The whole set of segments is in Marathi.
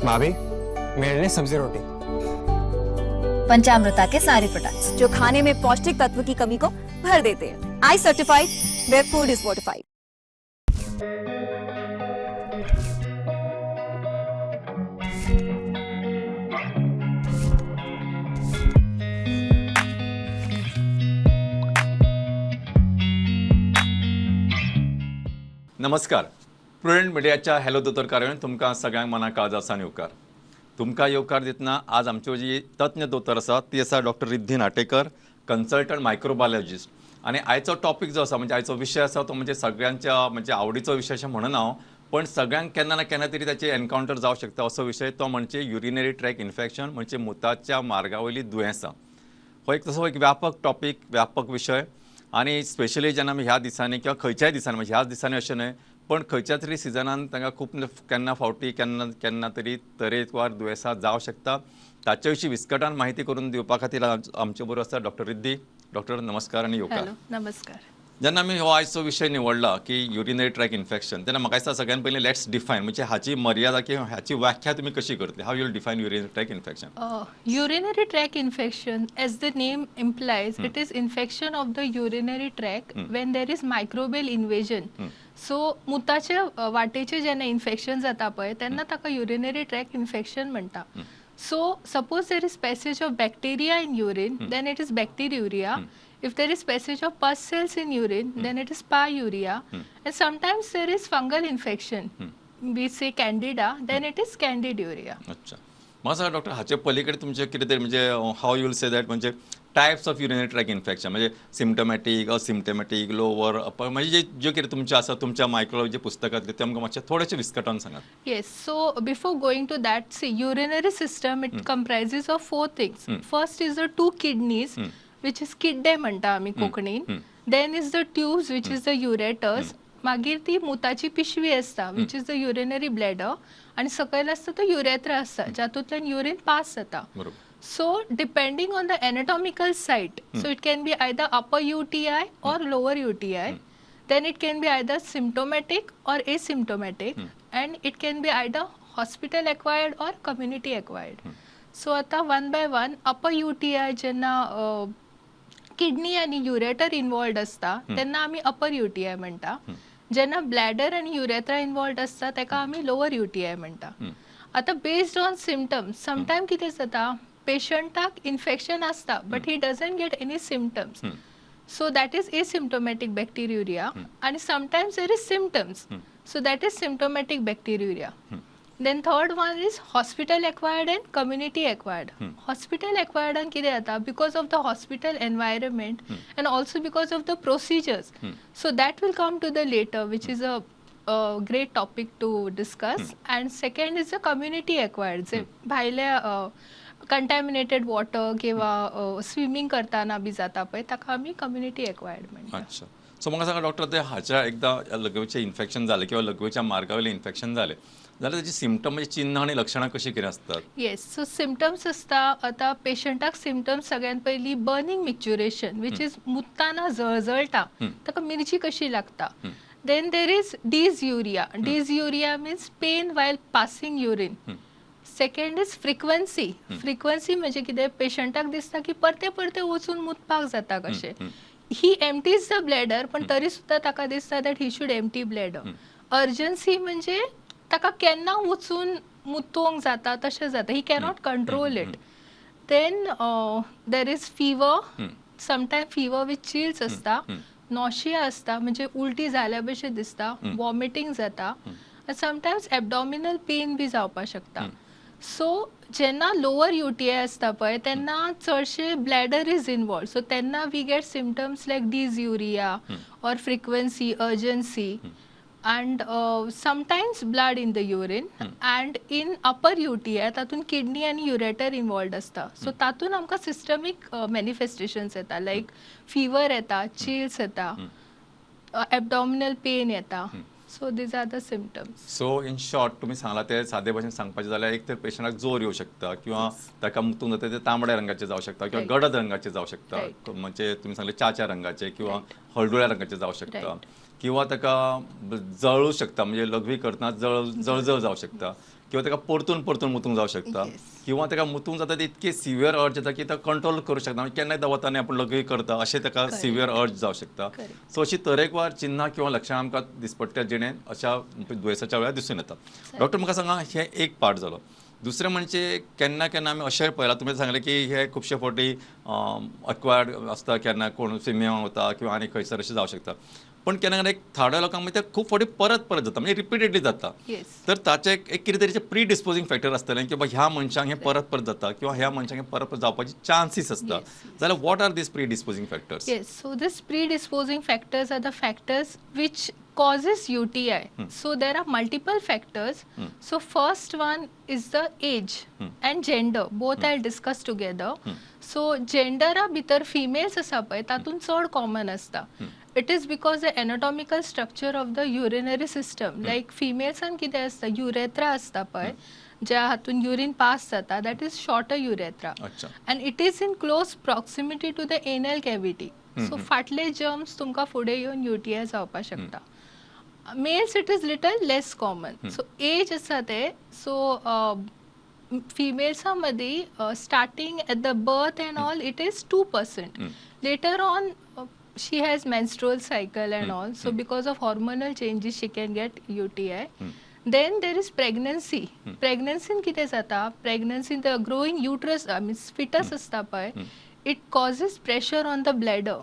भाभी मेरे लिए सब्जी रोटी। पंचामृता के सारे प्रोडक्ट्स जो खाने में पौष्टिक तत्व की कमी को भर देते हैं। I certified where food is fortified. नमस्कार. प्रुडंट मिडियाच्या हॅलो दोतोर कार्यावळीन तुमकां सगळ्यांक मना काळजासान येवकार. तुमकां येवकार दितना आज आमच्यो जी तज्ञ दोतोर आसा ती आसा doctor Riddhi Natekar, consultant microbiologist. आनी आयचो टॉपिक जो आसा म्हणजे आयचो विशय आसा तो म्हणजे सगळ्यांच्या म्हणजे आवडीचो विशय अशें म्हणना हांव, पण सगळ्यांक केन्ना ना केन्ना तरी ताचे एनकावंटर जावं शकता असो विशय तो म्हणजे युरिनरी ट्रॅक इन्फेक्शन म्हणजे मुताच्या मार्गावयली दुयेंसां. हो एक तसो एक व्यापक टॉपिक, व्यापक विशय. आणि स्पेशली जेन्ना आमी ह्या दिसांनी किंवा खंयच्याय दिसांनी म्हणजे ह्याच दिसांनी अशें न्हय पण खंयच्या तरी सिजनान तांकां खूब केन्ना फावटी केन्ना तरी तरेकवार दुयेंसां जावं शकता. ताचे विशीं विस्कटान म्हायती करून दिवपा खातीर आमचे बरोबर आसा डॉक्टर रिद्धी. डॉक्टर नमस्कार आनी येवकार. हॅलो नमस्कार. जेन्ना आमी हो आयचो विशय निवडला की युरिनरी ट्रॅक इन्फेक्शन तेन्ना म्हाका दिसता सगळ्यान पयलीं लेट्स डिफायन म्हणजे हाची मर्यादा किंवा हाची व्याख्या तुमी कशी करतली. How you'll define urinary tract infection. Urinary tract infection, as the name implies, it is infection of the urinary tract when there is microbial invasion. So मुताच्या वाटेचे जेन्ना इन्फेक्शन जाता पळय तेन्ना ताका urinary tract infection म्हणटा. So suppose there is passage of bacteria in urine, then it is bacteriuria. If there is passage of pus cells in urine, then it is pyuria. And sometimes there is fungal infection. We say candida, then it is candiduria. अच्छा. म्हाका सांगा डॉक्टर हाचे पलीकडे तुमचे कितें तरी म्हणजे हाव यूल से दॅट म्हणजे types of urinary tract infection म्हणजे सिम्टमॅटीक असिम्टमॅटीक लोवर अपर म्हणजे जे कितें तुमचे आसा तुमच्या मायक्रोलॉजी पुस्तकांतले ते आमकां मातशें थोडेशें विस्कटान सांगात. Yes, so before going to that, see, urinary system, it comprises of four things. First is the two kidneys, which is kidney म्हणटा आमी कोंकणीन. Then is the tubes, which is the ureters. मागीर ती मुताची पिशवी आसता, which is the urinary bladder. आणि सकयल आसता तो युरेथ्रा आसता, जातूंतल्यान युरिन पास जाता. बरोबर. So depending on the anatomical site, so it can be either upper UTI or lower UTI. Then it can be either symptomatic or asymptomatic, and it can be either hospital acquired or community acquired. So आता one by one upper UTI जेन्ना किडनी आणि युरेटर इन्वॉल्ड असता तेन्ना आमी अपर UTI म्हणटा. जेन्ना ब्लॅडर आणि युरेथ्रा इन्वॉल्ड असता तेका आमी लोअर UTI म्हणटा. आता बेस्ड ऑन सिम्टम्स समटायम कितें जाता पेशंटाक इन्फेक्शन असता but he doesn't get any symptoms. So that is asymptomatic bacteriuria, and sometimes there is symptoms. So that is symptomatic bacteriuria. Then third one is hospital acquired and community acquired. Hospital acquired and kide ata because of the hospital environment and also because of the procedures. So that will come to the later, which is a great topic to discuss. And second is the community acquired. जे भायल्या कंटॅमिनेटेड वॉटर किंवा स्विमिंग करताना बी जाता पळय ताका आमी कम्युनिटी एक्वायर्ड म्हणटा. अच्छा. सो म्हाका सांगा डॉक्टर ते हाच्या एकदा लघवेचें इन्फेक्शन जालें किंवा लघवेच्या मार्गावयलें इन्फेक्शन जालें जाल्यार ताची सिम्टम म्हणजे चिन्ह आणि लक्षणां कशी कितें आसतात. येस, सो सिम्टम्स आसता आतां पेशंटाक सिम्टम्स सगळ्यात पयलीं बर्निंग मिक्च्युरेशन वीच इज मुताना जळजळटा ताका मिरची कशी लागता. Then there is dysuria. Dysuria means pain while passing urine. Second is frequency. Frequency म्हणजे कितें पेशंटाक दिसता की परते परते वचून मुतपाक जाता कशें. ही एम्प्टीज द ब्लॅडर पण तरी सुद्दां ताका दिसता that he should empty bladder. Urgency म्हणजे ताका केन्ना वचून मुतोवंक जाता तशें जाता. He cannot control it. Then there is fever. Sometime fever with chills असता. नॉशिया असता म्हणजे उलटी जाल्या भशेन दिसता. वॉमिटिंग जाता. समटायम्स एबडॉमिनल पेन बी जावपाक शकता. सो जेन्ना लोअर UTI आसता पळय तेन्ना चडशे ब्लॅडर इज इन्वॉल्व. सो तेन्ना we get symptoms like dysuria or frequency urgency and sometimes blood in the urine. And in upper UTI तातून किडनी आणि युरेटर इन्वॉल्ड असता. सो तातून आमकां सिस्टमिक मॅनिफेस्टेशन्स येता लायक फिवर येता, चिल्स येता, एबडॉमिनल पेन येता. So these are the symptoms. So in short तुम्ही सांगला ते सादे भाशेन सांगपाचें जाल्यार एक तर पेशंटाक जोर येवं शकता किंवा ताका मुतूंक जाता ते तांबड्या रंगाचे जावं शकता किंवा गडद रंगाचे जावं शकता. म्हणजे तुम्ही सांगले च्या रंगाचे किंवा हळदुळ्या रंगाचे जावं शकता किंवा ताका जळू शकता म्हणजे लघवी करतना जळजळ जावं शकता किंवा ताका परतून परतून मुतूंक जावं शकता Yes. किंवा ताका मुतूंक जाता ते इतके सिवियर अर्ज जाता की तो कंट्रोल करूं शकता म्हणजे केन्नाय वताना आपण लगेच करता अशें ताका Correct. सिवियर अर्ज जावं शकता Correct. सो अशी तरेकवार चिन्हां किंवा लक्षणां आमकां दिसपट्ट्या जिणेंत अशा दुयेंसाच्या वेळार दिसून येता डॉक्टर म्हाका सांगा हे एक पार्ट जालो दुसरें म्हणजे केन्ना केन्ना आमी अशें पळयलां तुमी सांगलें की हे खुबशे फावटी अक्वायर्ड आसता केन्ना कोण स्विमिंगाक वता किंवा आनी खंयसर अशें जावं शकता पण केन्ना केन्ना एक थोड्या लोकांक ते खूब फावटी परत परत जाता म्हणजे रिपिटेडली जाता येस तर ताचे एक कितें तरीचे प्री डिस्पोजींग फॅक्टर आसतलें की ह्या मनशांक हे परत परत जाता किंवा ह्या मनशांक हे परत परत जावपाचे चान्सीस आसता जाल्यार what are these predisposing factors Yes, so this predisposing factors are the factors which causes UTI. So there are multiple factors. So first one is the age and gender. Both I'll discuss together. So gender भितर females आसा पळय तातून चड कॉमन आसता. It is because the anatomical structure of the urinary system, like femalesan कितें आसता युरेथ्रा आसता पळय ज्या हातून युरिन पास जाता that is shorter urethra. अच्छा And it is in close proximity to the anal cavity. So फाटले germs तुमकां फुडें येवन UTI जावपाक शकता. Males it is little less common. So age आसा ते so females मध्ये starting at the birth and all it is 2%. Later on she has menstrual cycle and all. So because of hormonal changes she can get UTI. Then there is pregnancy. Pregnancy कितें जाता pregnancy the growing uterus means fetus आसता पळय it causes pressure on the bladder.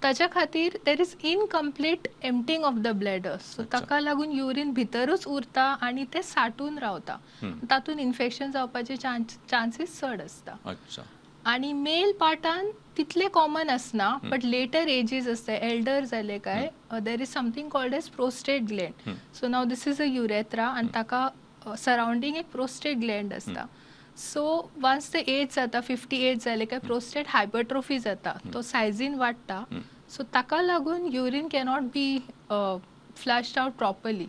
ताच्या खातीर there is incomplete emptying of the bladder. So ताका लागून युरिन भितरूच उरता आणि ते साठून रावता. तातून इन्फेक्शन जावपाचे चान्सीस चड आसता. अच्छा आणि मेल पार्टान तितले कॉमन असना बट लेटर एजीस असते एल्डर जाले काय there is something called as prostate gland so now this is a urethra आणि ताका सराउंडिंग एक प्रोस्टेट ग्लँड असता सो वन्स द एज जाता 50 एज जाले काय प्रोस्टेट हायपरट्रोफी जाता तो सायझीन वाडटा सो ताका लागून urine cannot be flushed out properly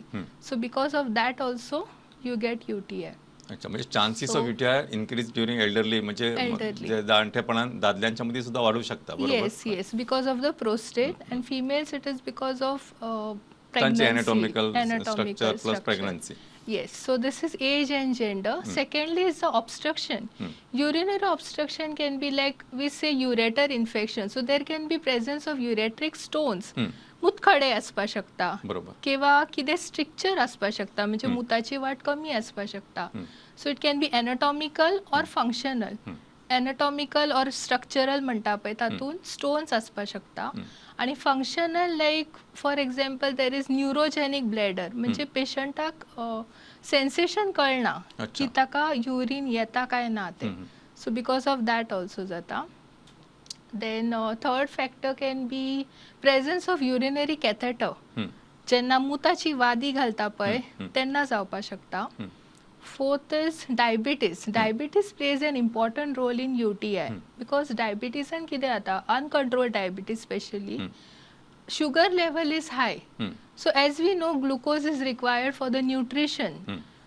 so because of that also you get UTI. अच्छा म्हणजे chances of UTI increase during elderly म्हणजे जाणटेपणान दादल्यांच्या मध्ये सुद्धा वाढू शकता बरोबर Yes, yes, because of the prostate, and females it is because of त्यांचे pregnancy. anatomical structure plus pregnancy. Yes, so this is age and gender. Secondly is the obstruction. Urinary obstruction can be like we say ureter infection. So there can be presence of ureteric stones. मुतखडे आसपाक शकता बरोबर किंवा कितें स्ट्रिक्चर आसपाक शकता म्हणजे मुताची वाट कमी आसपाक शकता so it can be anatomical or functional anatomical or structural म्हणटा पळय तातून स्टोन्स आसपाक शकता आणि functional like for example there is neurogenic bladder म्हणजे पेशंटाक सेन्सेशन कळना की ताका युरीन येता काय ना ते so because of that also जाता. Then third factor can be presence of urinary catheter. जेन्ना मुताची वादी घालता पळय तेन्ना जावपाक शकता. Fourth is diabetes. Diabetes plays an important role in UTI because diabetes and कितें जाता uncontrolled diabetes especially sugar level is high. So as we know glucose is required for the nutrition.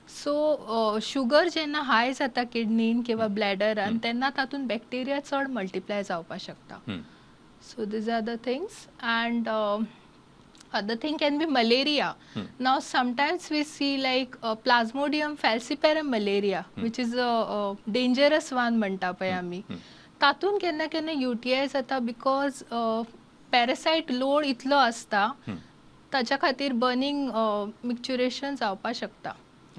So sugar जेन्ना हाय जाता किडनीन किंवा ब्लॅडरान तेन्ना तातून बॅक्टेरिया चड मल्टिप्लाय जावपाक शकता. So these are the things and other thing can be malaria. Now sometimes we see like Plasmodium falciparum malaria which is a dangerous one म्हणटा पळय आमी तातून केन्ना केन्ना UTI जाता बिकॉज पॅरासायट लोड इतलो आसता ताच्या खातीर बर्निंग मिक्चुरेशन जावपाक शकता.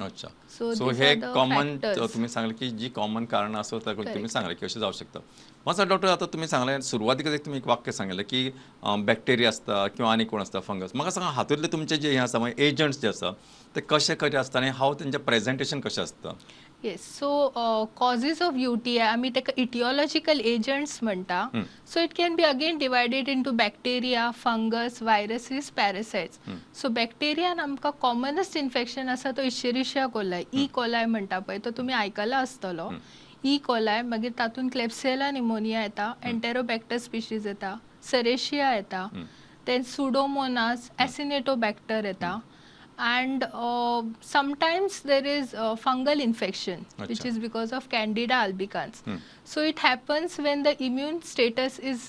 अच्छा So सो these हे are the कॉमन factors. तुम्ही सांगले की जी कॉमन कारण असो त्या तुम्ही Correct. सांगले की असे जाऊ शकता. माझा डॉक्टर आता तुम्ही सांगले सुरुवातीक एक तुम्ही एक वाक्य सांगितलं की बॅक्टेरिया असता किंवा आणि कोण असता फंगस म्हाका सांगा हातूंतले तुमचे जे हे आसा म्हणजे एजंट्स जे आसा ते कशे कशे आसता आनी हाव तेंचे प्रेझेंटेशन कशें आसता. Yes so causes of UTI आमी ताका इटिओलॉजिकल एजंट्स म्हणटा. So it can be again divided into bacteria fungus viruses parasites. So बॅक्टेरियान आमकां कॉमनस्ट इन्फेक्शन आसा तो इशेरिशिया कोलाय ई कोलाय म्हणटा पळय तो तुमी आयकला आसतलो. ई कोलाय मागीर तातून क्लेप्सियला निमोनिया येता एन्टेरोबॅक्टर स्पिशीज येता सेरेशिया येता देन सुडोमोनास एसिनेटोबॅक्टर येता. And sometimes there is fungal infection which is because of Candida albicans. So it happens when the immune status is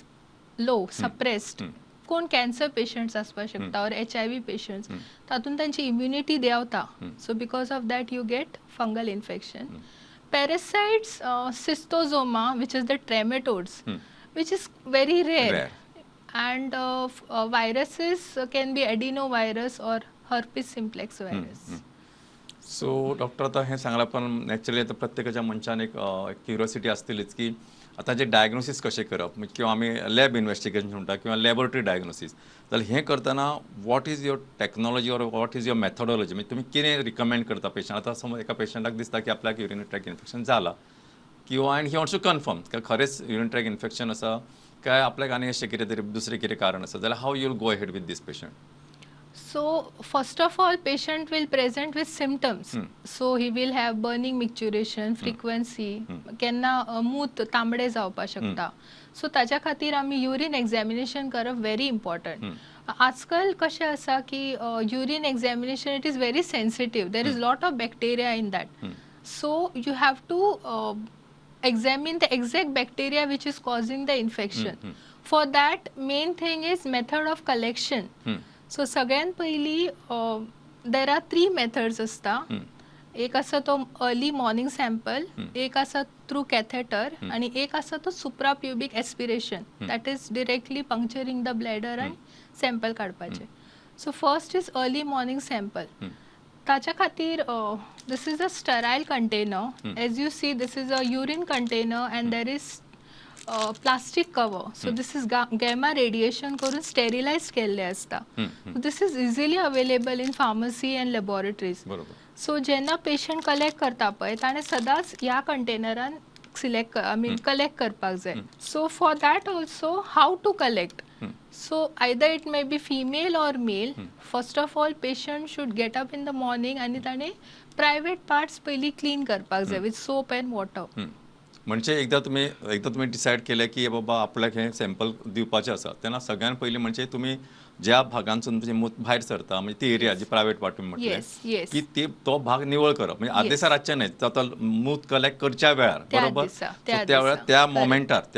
low, suppressed कोण कॅन्सर पेशंट्स आसपाक शकता और HIV पेशंट्स तातूंत तांची इम्युनिटी देंवता so because of that you get fungal infection parasites cystosoma which is the trematodes which is very rare. And viruses can be adenovirus or herpes simplex virus. So doctor आता हे सांगला पण नॅचरली आता प्रत्येकाच्या मनशान एक क्युरियोसिटी असतलीच की आता जे डायग्नोसिस कशें करप किंवा आमी लॅब इन्वेस्टिगेशन म्हणटा किंवा लॅबोरेटरी डायग्नोसिस जाल्यार हें करतना what is your technology or what is your methodology म्हणजे तुमी कितें रिकमेंड करता पेशंट आता समज एका पेशंटाक दिसता की आपल्याक युरिनरी ट्रॅक इन्फेक्शन जाला किंवा आनी ही वॉन्ट्स टू कन्फर्म काय खरेंच युरिनरी ट्रॅक इन्फेक्शन आसा काय आपल्याक आनी अशें कितें तरी दुसरें कितें कारण आसा जाल्यार how you will go ahead with this patient. So first of all, patient will present with symptoms. So he will have burning micturition, frequency, केन्ना मूत तांबडे जावपाक शकता. सो ताच्या खातीर आमी युरीन एक्झामिनेशन करप व्हेरी इम्पॉर्टंट. आजकाल कशें आसा की urine examination it is very sensitive. There is lot of bacteria in that. So you have to examine the exact bacteria which is causing the infection. For that, main thing is method of collection. So सगळ्यात पहिली there are 3 methods असता. एक आसा तो अर्ली मॉर्निंग सॅम्पल, एक आसा थ्रू कॅथेटर आणि एक आसा तो suprapubic aspiration that is directly puncturing the bladder आणि सॅम्पल काडपाचे. So first is early morning sample. ताच्या खातीर this is a sterile container. As you see this is a urine container and there is plastic cover. So this is gamma radiation करून स्टेरिलाइज केल्ले असता. This is easily available in pharmacy and laboratories. So जेन्ना पेशंट कलेक्ट करता पळय ताणें सदांच ह्या कंटेनरान कलेक्ट करपाक जाय. So for that also have to collect. So either it may be female or male. First of all, patient should get up in the morning आणि ताणे private parts पयली क्लीन करपाक जाय with soap and water. म्हणजे एकदा तुम्ही डिसायड केले की बाबा आपल्याक हे सॅम्पल दिवपाचें आसा तेन्ना सगळ्यात पयलीं म्हणजे तुम्ही ज्या भागांसून तुमचे मूत भायर सरता म्हणजे ती एरिया जी प्रायवेट पार्ट तुम्ही म्हटले की तो भाग निवळ करप म्हणजे आदेसार रातचे न्हय तो मूत कलेक्ट करच्या वेळार बरोबर त्या वेळार त्या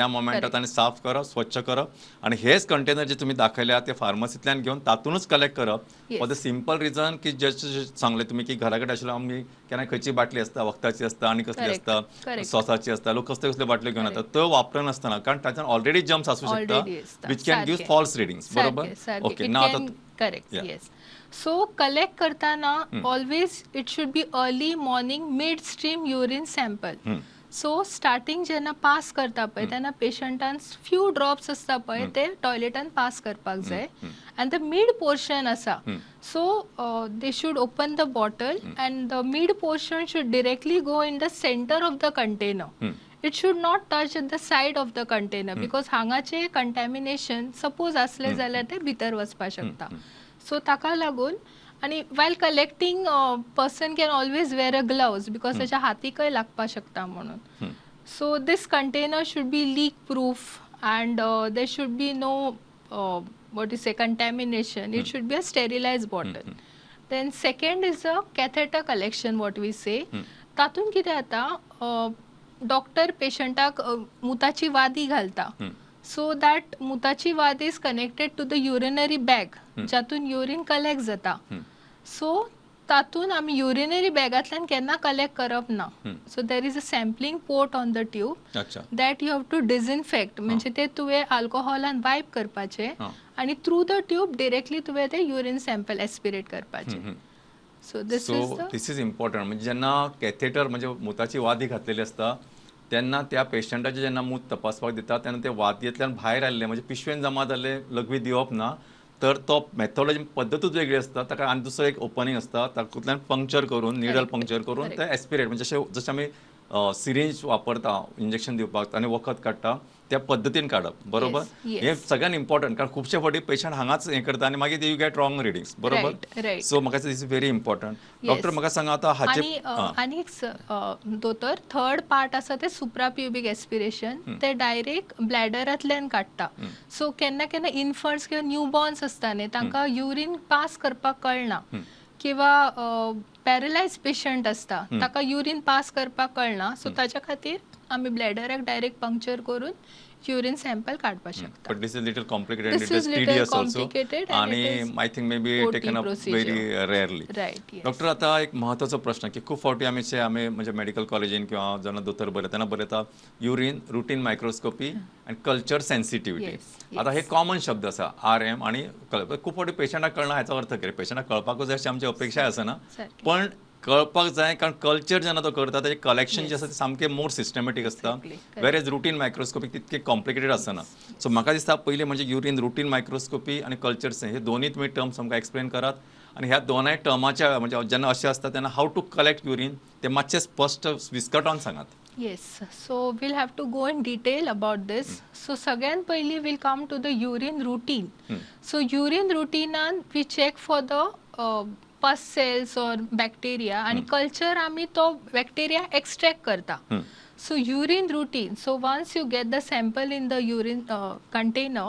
मोमेंटार ताणें साफ करप स्वच्छ करप आणि हेच कंटेनर जे तुम्ही दाखयल्या ते फार्मसींतल्यान घेवन तातूनच कलेक्ट करप फॉर द सिंपल रिजन की जशें सांगले तुम्ही की घरा कडेन आशिल्लो आमी केन्ना खंयची बाटली आसता वखदाची आसता आनी कसली आसता सॉसाची आसता लोक कसले कसले बाटल्यो घेवन येतात तो वापरनासतना कारण ताच्यान ऑलरेडी जम्स आसूं शकता which can give false readings बरोबर. Okay, now correct. Yes. So collect करताना always it should be early morning midstream urine sample. So starting जेन्ना पास करता पळय तेन्ना पेशंटान few drops असता पळय ते टॉयलेटान पास करपाक जाय and the mid portion आसा. So they should open the bottle and the mid portion should directly go in the center of the container. It should not touch at the side of the container because हांगाचे contamination suppose असले जाल्यार ते भितर वचपाक शकता. सो ताका लागून आणि while collecting person can always wear a gloves because त्याच्या हातीकय लागपाक शकता म्हणून. So this container should be leak proof and there should be no what you say contamination. It should be a sterilized bottle. Then second is a catheter collection what we say. तातून कितें जाता डॉक्टर पेशंटाक मुताची वादी घालता. सो दॅट मुताची वाद is connected to the urinary bag जातून युरीन कलेक्ट जाता. सो तातून आमी युरिनरी बॅगांतल्यान केन्ना कलेक्ट करप ना. So there is a sampling port on the tube that you have to disinfect म्हणजे ते तुवें अल्कोहोलान वायप करपाचे आणि थ्रू द ट्यूब डिरेक्टली तुवें ते युरीन सॅम्पल एस्पिरेट करपाचे. So this is important. म्हणजे जेन्ना कॅथेटर म्हणजे मुताची वादी घातलेली असता तेन्ना त्या पेशंटाचे जेन्ना मूत तपासपाक दिता तेन्ना ते वादयेंतल्यान भायर आयल्ले म्हणजे पिशवेन जमा जाल्ले लघवी दिवप ना तर तो मेथोडॉजी पद्दतूच वेगळी असता. ताका आनी दुसरो एक ओपनिंग असता तातूंतल्यान पंक्चर करून निडल पंक्चर करून ते एस्पिरेट म्हणजे जशें आमी सिरिंज वापरता इंजेक्शन दिवपाक आनी वखद काडटा त्या पद्दतीन काडप बरोबर. हे सगळ्यात इम्पॉर्टंट कारण खुबशे फावटी पेशंट हांगाच हें करता आनी मागीर यू गेट रॉंग रिडिंग्स बरोबर. सो म्हाका दिस इज व्हेरी इम्पॉर्टंट. डॉक्टर म्हाका सांगा आता हाचे आनी दोतोर थर्ड पार्ट आसा ते सुप्राप्युबिक एस्पिरेशन ते डायरेक्ट ब्लॅडरांतल्यान काडटा. सो केन्ना केन्ना इन्फंट्स किंवा न्यू बॉर्न्स आसता न्ही तांकां युरीन पास करपाक कळना किंवा पॅरलायज पेशंट असता ताका युरीन पास करपाक कळना. सो ताच्या खातीर आमी ब्लॅडराक डायरेक्ट पंक्चर करून युरिन सॅम्पल काडपाक शकता. But this is little complicated and This it is is little tedious also complicated and आणि it is I think may be OT taken up procedure. Very rarely. Right, yes. Doctor आता एक महत्वाचा प्रश्न की खूप फावटी आम्ही म्हणजे मेडिकल कॉलेजीन किंवा जेन्ना दोतोर बरयता तेन्ना बरयता युरिन रुटीन मायक्रोस्कोपी आनी कल्चर सेन्सिटिव्हिटी. Yes, आता हे कॉमन शब्द आसा RM आणि खूप फावटी पेशंटाक कळना हाचो अर्थ कितें. पेशंटाक कळपाकूच जाय अशी आमची अपेक्षा आसना, सारकें. पण कळपाक जाय कारण कल्चर जेन्ना तो करता तेजे कलेक्शन जे आसा ते सामकें मोर सिस्टमॅटीक आसता. Exactly, correct. वेर एज रुटीन मायक्रोस्कोपी तितके कॉम्प्लिकेटेड आसना. सो म्हाका दिसता पयलीं म्हणजे युरिन रुटीन मायक्रोस्कोपी आनी कल्चर हे दोनूय तुमी टर्म्स आमकां एक्सप्लेन करात आनी ह्या दोनाय टर्माच्या म्हणजे जेन्ना अशें आसता तेन्ना हाव टू कलेक्ट युरिन ते मातशें स्पश्ट विस्कटोन सांगात. Yes, so we'll have to go in detail about this. So सगळ्यात पयलीं we'll come to the urine routine. So urine routine we check for the pus cells or bacteria आणि culture आम्ही तो bacteria extract करता. So urine routine. So once you get the sample in the urine container,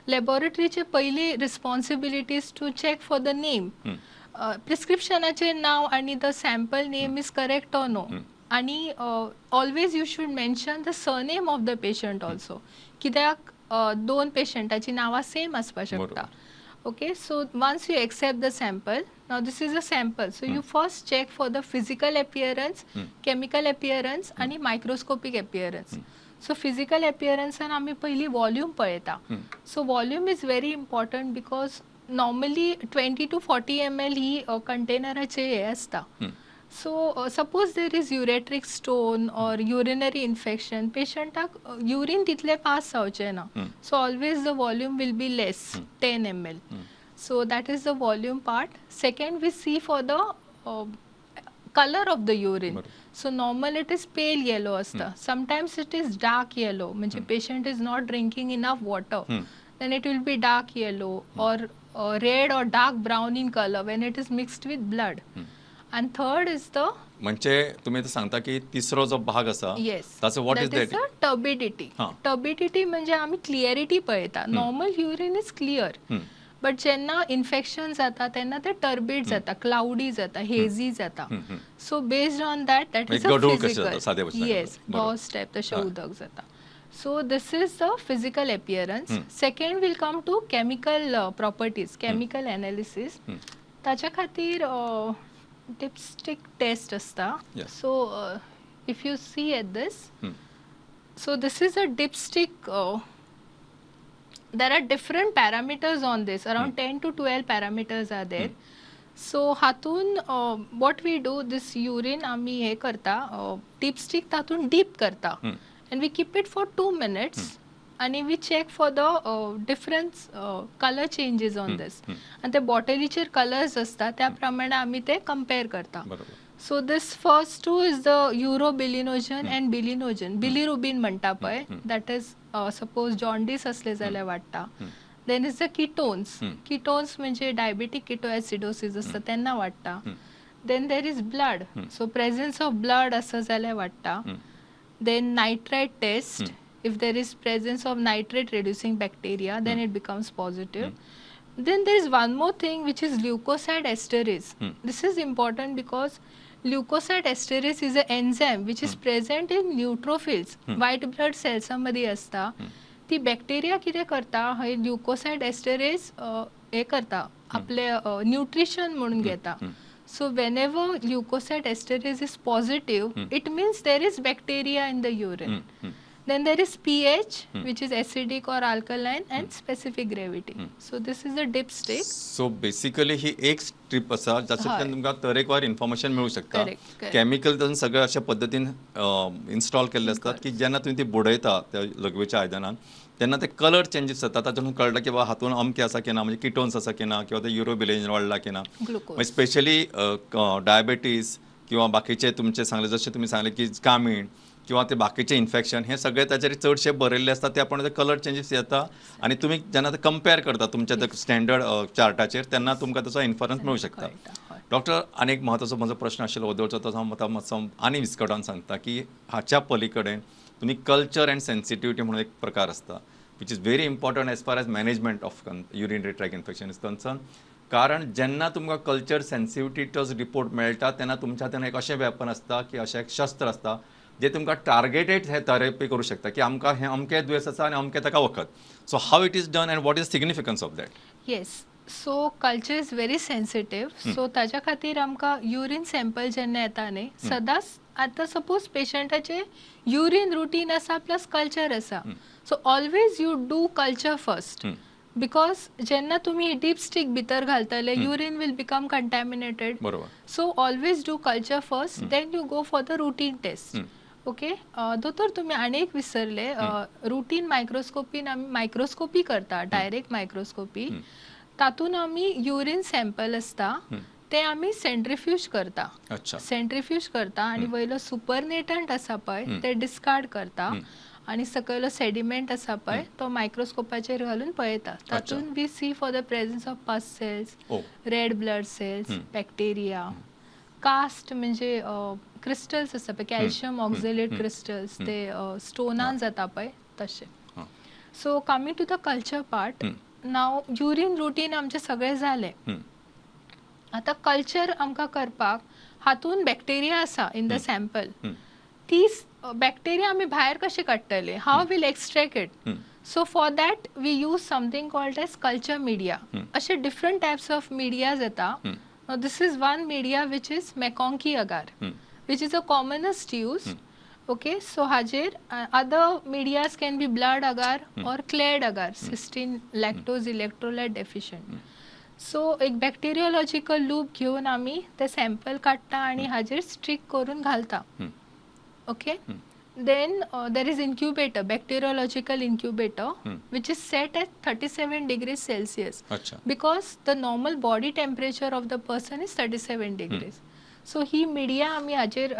laboratoryचे पयली responsibilities to check for the name. Prescriptionाचे नाव आणि the sample name is correct or no. आणि always you should mention the surname of the patient also. कित्याक दोन पेशंटाची नावां सेम आसपाक शकता. Okay, so once you accept the sample, now this is a sample. So you first check for the physical appearance, chemical appearance आणि microscopic appearance. So physical appearance and आम्ही पहिली volume पळयता. So volume is very important because normally 20 to 40 ml ही कंटेनराचे हे असता. So suppose there is ureteric stone or urinary infection, patientak urine title pass जावचे ना. So always the volume will be less, 10 ml. So that is the volume part. Second, we see for the color of the urine. So normal it is pale yellow asta. Sometimes it is dark yellow. म्हणजे patient is not drinking enough water. Then it will be dark yellow or red or dark brown in color when it is mixed with blood. And third is the म्हणजे तुम्ही आता सांगता की तिसरो जो भाग आसा ताचो what is that is that. the turbidity. Turbidity म्हणजे आम्ही क्लिअरिटी पळयता. Normal urine is clear, but जेन्ना इन्फेक्शन जाता तेन्ना ते टर्बिड जाता, क्लाउडी जाता, हेझी जाता. So based on that is a physical, yes, boss type तशें उदक जाता. So this is the physical appearance. Second will come to chemical properties, chemical analysis. ताच्या खातीर dipstick test asta. So if you see at this, so this is a dipstick. There are different parameters on this, around 10 to 12 parameters are there. So हातून what we do, this urine आम्ही हे करता, dipstick तातून deep करता and we keep it for 2 minutes. आणि we check for the different colour changes on this. आणि ते बॉटलीचेर कलर्स असतात त्या प्रमाणे आम्ही ते कंपेअर करता. So this first two is the urobilinogen and bilinogen. Bilirubin म्हणटा पळय, दॅट इज सपोज जॉन्डिस असले जाल्यार वाडटा. Then is the ketones. Ketones म्हणजे डायबेटिक किटोएसिडोसिस असता तेन्ना वाडटा. Then there is blood. So presence of blood असं जाल्यार वाडटा. Then nitrite test. If there is presence of nitrate reducing bacteria, then it becomes positive. Then there is one more thing which is leukocyte esterase. This is important because leukocyte esterase is an enzyme which is present in neutrophils, white blood cells मध्ये असता. ती बॅक्टेरिया कितें करता, हे ल्युकोसाइड एस्टरेज हे करता, आपले न्यूट्रिशन म्हणून घेता. So whenever leukocyte esterase is positive, it means there is bacteria in the urine. Then there is pH, which is acidic or alkaline, and specific gravity. So this is a dipstick. So basically ही एक स्ट्रीप आसा जातूंतल्यान तुमकां तरेकवार इन्फॉर्मेशन मेळू शकता. Correct. केमिकल तातूंत सगळे अशा पद्दतीन इन्स्टॉल केल्ले असतात की जेन्ना तुमी ती बुडयता त्या लघवेच्या आयदनान तेन्ना ते कलर चेंजीस जाता. तातूंत कळटा की बाबा हातून अमके आसा की ना, म्हणजे किटोन्स आसा की ना, किंवा ते युरोबिलिन वाडला की ना. Glucose. स्पेशली डायबेटीस किंवा बाकीचे तुमचे सांगले, जसे तुम्ही सांगले की कामीण किंवा ते बाकीचे इन्फेक्शन, हे सगळे त्याचेर चडशे बरयल्ले असतात. ते आपण कलर चेंजीस येता आणि तुम्ही जेन्ना ते कंपेअर करता तुमच्या ते स्टँडर्ड चार्टाचेर तेन्ना तुमकां ताचो इन्फरन्स मेळू शकता. डॉक्टर, आनी एक म्हत्वाचो म्हजो प्रश्न आशिल्लो वदोवचो, तो हांव मातसो आनी विस्कटोन सांगता की हाच्या पलीकडेन तुमी कल्चर अँड सेन्सिटिव्हिटी म्हणून एक प्रकार आसता, which is very important as far as management of urinary tract infection is concern. कारण जेन्ना तुमकां कल्चर सेन्सिटिव्हिटीचो रिपोर्ट मेळटा तेन्ना तुमच्या हातान एक अशें वेपन आसता की अशें एक शस्त्र आसता, जे तुमकां टार्गेटेड हे थेरपी करू शकता की आमकां हे अमके दुयेंस आसा आनी अमके ताका वखद so how it is done and what is significance of that yes so culture is very sensitive so ताच्या खातीर आमकां युरीन सॅम्पल जेन्ना येता न्ही सदांच आतां सपोज पेशंटाचे युरीन रुटीन आसा प्लस कल्चर आसा so always you do culture first because जेन्ना तुमी डीप स्टीक भितर घालतले युरीन वील बिकम कंटॅमिनेटेड बरोबर so always do culture first then you go for the routine test okay दोतोर तुम्ही आनी एक विसरले रुटीन मायक्रोस्कोपीन आमी मायक्रोस्कोपी करता डायरेक्ट मायक्रोस्कोपी तातून आमी युरीन सॅम्पल आसता ते आमी सेंट्रिफ्यूज करता अच्छा सेंट्रिफ्यूज करता आणि वयलो सुपरनेटंट आसा पळय ते डिस्कार्ड करता आणि सकयलो सेडिमेंट आसा पळय तो मायक्रोस्कोपाचेर घालून पळयता तातून we see for the presence of pus cells red blood cells bacteria cast म्हणजे क्रिस्टल्स आसता पळय कॅल्शियम ऑक्झेलेट क्रिस्टल्स ते स्टोनान जाता पळय तशे so coming to the culture part now urine routine आमचे सगळे जाले आता कल्चर आमकां करपाक हातून बॅक्टेरिया आसा इन द सॅम्पल ती बॅक्टेरिया आमी भायर कशे काडटले how will extract it so for that we use something called as culture media अशे डिफरंट टायप्स ऑफ मिडियाज येता this is one media which is MacConkey agar which is a commonest use okay so हाजेर other medias can be blood agar or CLED agar cysteine lactose electrolyte deficient so एक बॅक्टेरियोलॉजिकल लूप घेऊन आमी ते सॅम्पल काडटा आणि हाजेर स्ट्रिक करून घालता okay then there is incubator bacteriological incubator which is set at 37 degrees Celsius because the normal body temperature of the person is 37 degrees so he media आम्ही हाजेर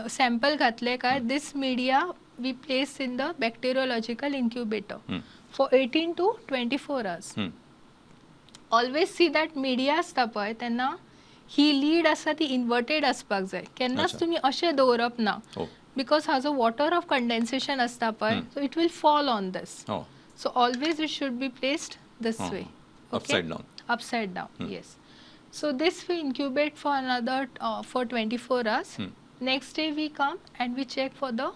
sample घातले काय this media we place in the bacteriological incubator for 18 to 24 hours always see that media आसता पळय तेन्ना ही लीड आसा ती इन्वर्टेड आसपाक जाय केन्नाच तुमी अशें दवरप ना because has a water of condensation asta pay so it will fall on this so always it should be placed this way okay? upside down yes so this we incubate for another for 24 hours next day we come and we check for the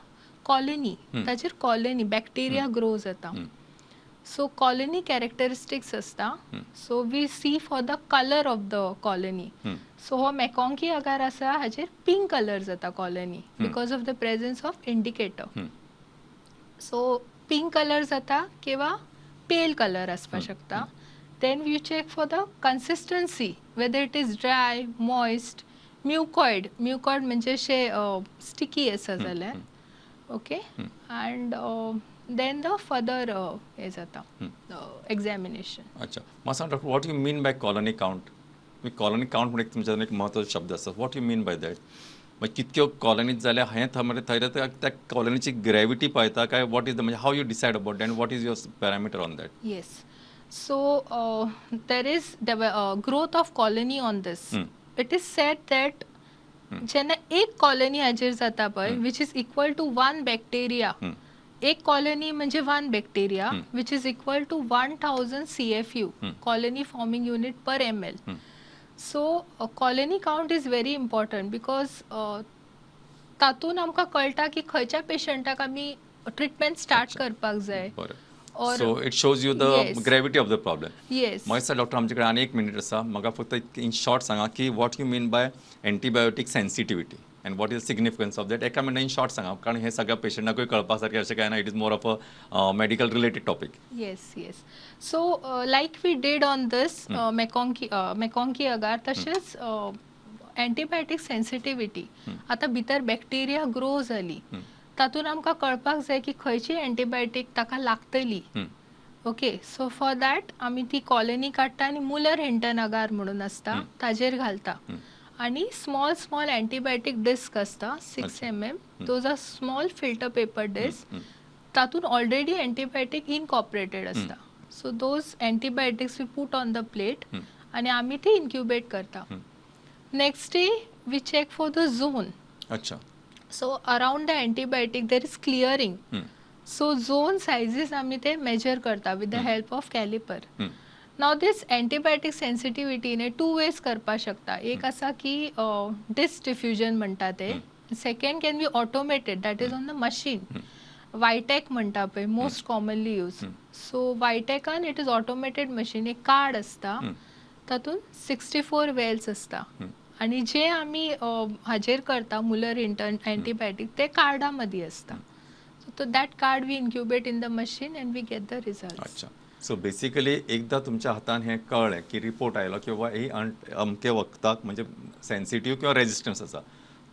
colony ताचेर colony bacteria grows ata so colony characteristics asta so we see for the color of the colony so ho मॅकॉन्की agar आसा हाजेर पिंक कलर जाता colony because of the presence of indicator so pink colour जाता किंवा पेल कलर आसपाक शकता then you check for the consistency whether it is dry moist mucoid म्हणजे अशे स्टिकी आसा जाल्यार okay and then the further is examination अच्छा मला सांग doctor what you mean by colony count colony count म्हणजे तुमच्यान एक महत्वाचो शब्द आसा what you mean by that म्हणजे कितक्यो कॉलनीज जाल्या हें म्हणजे थंय त्या कॉलनीची ग्रॅविटी पळयता काय वॉट इज द म्हणजे how you decide about that what is your parameter on that yes so there is growth of colony on this it is said that जेन्ना एक कॉलनी हाजेर जाता पळय which is equal to one bacteria एक कॉलनी म्हणजे one bacteria which is equal to 1000 CFU colony forming unit per ml so colony count is very important because तातून आमकां कळटा की खंयच्या पेशंटाक आमी ट्रिटमेंट स्टार्ट करपाक जाय so it shows you the gravity of the problem yes मागीर डॉक्टर आमचे कडेन आनी एक मिनीट आसा म्हाका फक्त इन शॉर्ट सांगा की what you mean by antibiotic sensitivity and what is the significance of that एका मिनटान इन शॉर्ट सांगा कारण हे सगळ्या पेशंटाकूय कळपा सारकें अशें काय ना it is more of a medical related topic yes so like we did on this MacConkey agar तशेंच एंटीबायोटीक सेन्सिटिविटी आतां भितर बॅक्टेरिया ग्रो जाली तातून आमकां कळपाक जाय की खंयची एंटीबायोटीक ताका लागतली ओके सो फॉर दॅट आमी ती कॉलनी काडटा आनी मुलर हेंटन अगार म्हणून आसता ताजेर घालता आणि स्मॉल एंटीबायोटिक डिस्क असता 6 mm those are small filter paper disc तातून ऑलरेडी एंटीबायोटिक इनकॉर्पोरेटेड असता so those antibiotics we put on the plate आणि आम्ही ते इन्क्युबेट करता next day we check for the zone अच्छा so around the antibiotic there is clearing so zone sizes आम्ही ते मेजर करता with the help of caliper now this antibiotic sensitivity ने 2 वेज करपा शकता एक असा की डिस डिफ्युजन म्हणटा ते second can be automated that is on the machine. VITEK म्हणटा पळय मोस्ट कॉमनली यूज. सो वायटॅकान इट इज ऑटोमेटेड मशीन. एक कार्ड आसता तातून 64 वेल्स आसता आणि जे आम्ही हाजेर करता मुलर अँटीबायोटीक ते कार्डा मदीं आसता. So that card we incubate in the machine and we get the result. अच्छा. सो बेसिकली एकदा तुमच्या हातान हे कळ्ळें की रिपोर्ट आयलो की बाबा ही अमके वखदाक म्हणजे सेन्सिटिव्ह किंवा रेजिस्टन्स आसा,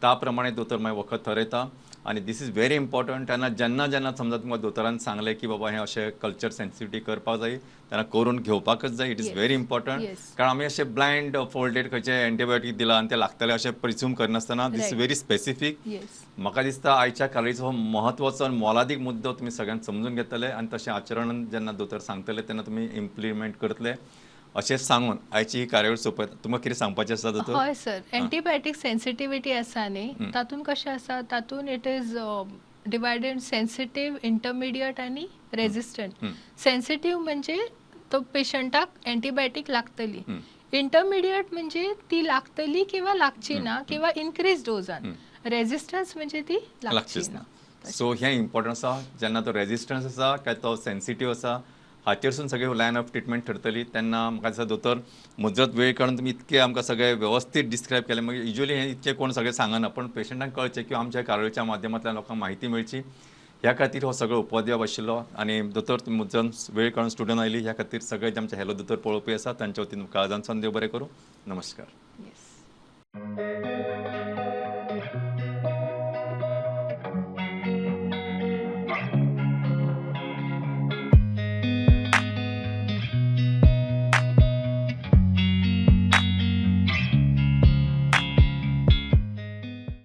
त्या प्रमाणे दोतोर मागीर वखद ठरयता. आणि दिस इज व्हेरी इम्पॉर्टंट. तेन्ना जेन्ना समजा तुमकां दोतोरान सांगलें की बाबा हें अशें कल्चर सेन्सिटिव्ह करपाक जाय तेन्ना करून घेवपाकच जाय. It is very important. Yes. कारण आमी अशें ब्लायंड फोल्डेड खंयचे एंटीबायोटीक दिला आनी ते लागतले अशें प्रिज्यूम करनासतना this is Right. Very specific. Yes. म्हाका दिसता आयच्या काळीचो हो म्हत्वाचो आनी मोलादीक मुद्दो तुमी सगळ्यांत समजून घेतले आनी तशें आचरणान जेन्ना दोतोर सांगतले तेन्ना तुमी इम्प्लिमेंट करतले अशें सांगून आयची ही कार्यावळ सोंपयता. तुमकां कितें सांगपाचें आसा दोतोर? हय सर. एंटीबायोटीक सेन्सिटिव्हिटी आसा न्ही तातून कशें आसा तातून it is divided sensitive, intermediate आनी रेजिस्टंट. सेन्सिटिव्ह म्हणजे तो पेशंटाक एंटीबायोटीक लागतली. इंटरमिडियट म्हणजे ती लागतली किंवा लागची ना किंवा इन्क्रीज डोजान. रेजिस्टन्स म्हणजे ती लागची लागचीच ना. ना. सो हें इम्पॉर्टंट आसा. जेन्ना तो रेजिस्टन्स आसा काय तो सेन्सिटिव्ह आसा हाचेरसून सगळे लायन ऑफ ट्रिटमेंट ठरतली. तेन्ना म्हाका दिसता दोतोर मुजरत वेळ काडून तुमी इतके आमकां सगळे व्यवस्थीत डिस्क्रायब केलें. मागीर युजली हें इतकें कोण सगळें सांगना, पण पेशंटांक कळचें किंवा आमच्या कार्यावळीच्या माध्यमांतल्यान लोकांक म्हायती मेळची ह्या खातीर हो सगळो उपद्रव आशिल्लो. आनी दोतोर तुमी मुजरत वेळ काडून स्टुडियोन आयली ह्या खातीर सगळे जे आमचे हॅलो दोतोर पळोवपी आसा तांच्या वतीन काळजांतसून देव बरें करूं. नमस्कार. येस.